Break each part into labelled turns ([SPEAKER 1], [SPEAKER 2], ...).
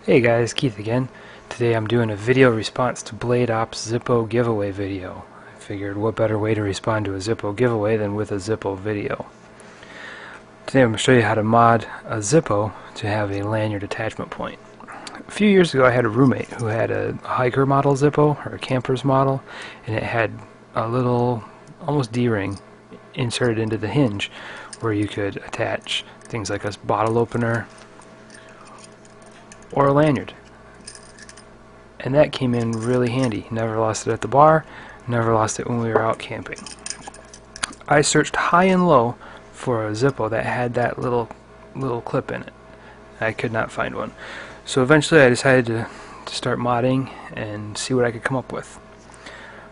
[SPEAKER 1] Hey guys, Keith again. Today I'm doing a video response to Blade Op's Zippo giveaway video. I figured what better way to respond to a Zippo giveaway than with a Zippo video. Today I'm going to show you how to mod a Zippo to have a lanyard attachment point. A few years ago I had a roommate who had a hiker model Zippo, or a camper's model, and it had a little, almost D-ring inserted into the hinge where you could attach things like a bottle opener or a lanyard. And that came in really handy. Never lost it at the bar, never lost it when we were out camping. I searched high and low for a Zippo that had that little clip in it. I could not find one. So eventually I decided to start modding and see what I could come up with.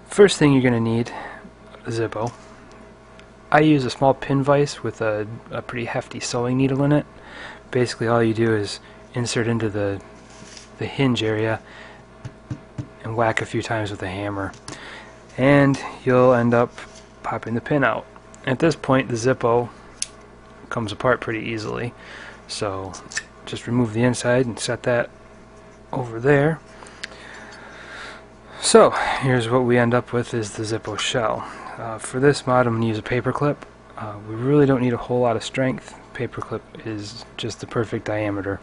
[SPEAKER 1] First thing you're going to need a Zippo. I use a small pin vise with a pretty hefty sewing needle in it. Basically all you do is insert into the hinge area and whack a few times with a hammer, and you'll end up popping the pin out. At this point the Zippo comes apart pretty easily, so just remove the inside and set that over there. So here's what we end up with, is the Zippo shell. For this mod I'm going to use a paper clip. We really don't need a whole lot of strength. Paper clip is just the perfect diameter.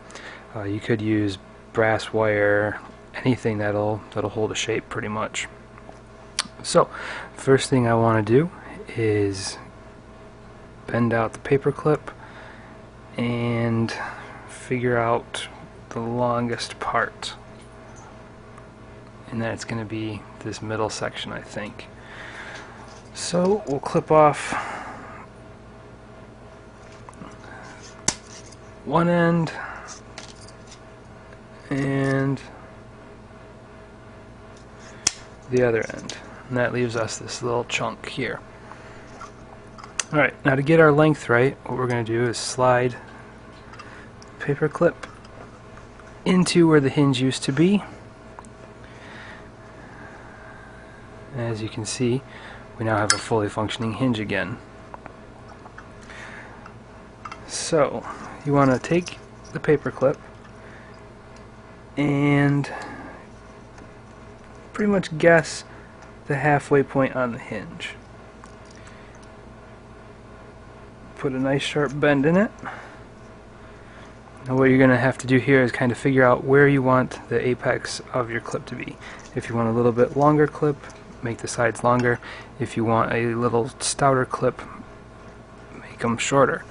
[SPEAKER 1] You could use brass wire, anything that'll hold a shape pretty much. So first thing I want to do is bend out the paper clip and figure out the longest part, and that's going to be this middle section, I think. So we'll clip off one end and the other end, and that leaves us this little chunk here. Alright, now to get our length right, what we're going to do is slide the paper clip into where the hinge used to be. As you can see, we now have a fully functioning hinge again. So you want to take the paper clip and pretty much guess the halfway point on the hinge. Put a nice sharp bend in it. Now what you're going to have to do here is kind of figure out where you want the apex of your clip to be. If you want a little bit longer clip, make the sides longer. If you want a little stouter clip, make them shorter.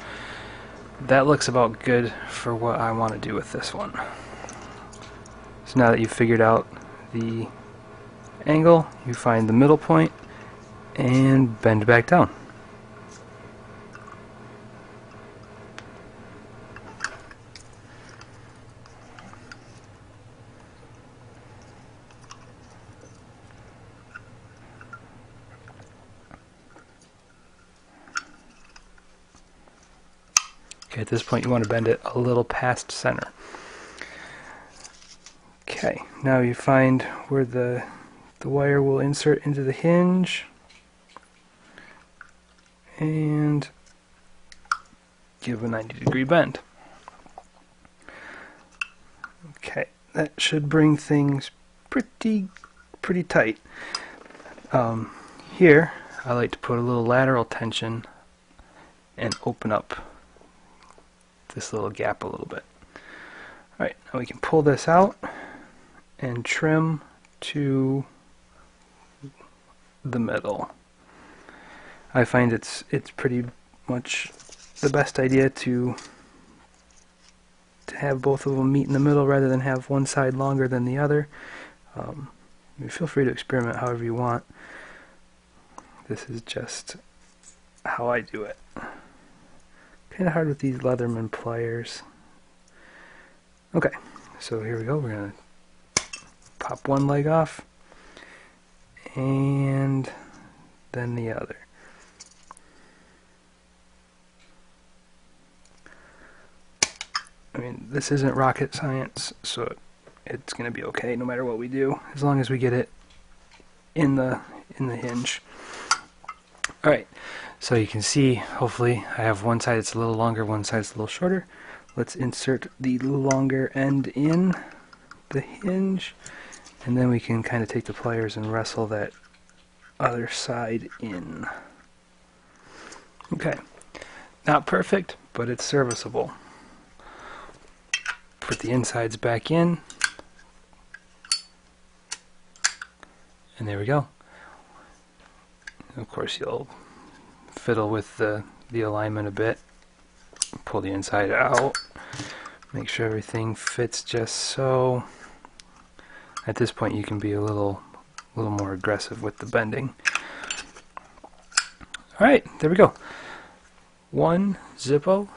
[SPEAKER 1] That looks about good for what I want to do with this one. So now that you've figured out the angle, you find the middle point and bend back down. Okay, at this point you want to bend it a little past center. Okay, now you find where the wire will insert into the hinge and give a 90-degree bend. Okay, that should bring things pretty tight. Here I like to put a little lateral tension and open up this little gap a little bit. Alright, now we can pull this out and trim to the middle. I find it's pretty much the best idea to have both of them meet in the middle rather than have one side longer than the other. Feel free to experiment however you want. This is just how I do it. Kind of hard with these Leatherman pliers. Okay, so here we go. We're going to pop one leg off and then the other. I mean, this isn't rocket science, so it's going to be okay no matter what we do, as long as we get it in the hinge. Alright, so you can see, hopefully, I have one side that's a little longer, one side that's a little shorter. Let's insert the longer end in. the hinge, and then we can kind of take the pliers and wrestle that other side in. Okay, not perfect, but it's serviceable. Put the insides back in, and there we go. Of course, you'll fiddle with the alignment a bit, pull the inside out, make sure everything fits just so. At this point you can be a little more aggressive with the bending. Alright, there we go. One Zippo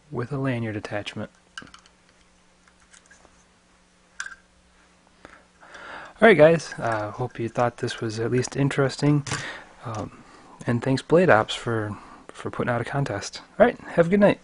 [SPEAKER 1] with a lanyard attachment. Alright guys, hope you thought this was at least interesting. And thanks Blade Ops for putting out a contest. Alright, have a good night.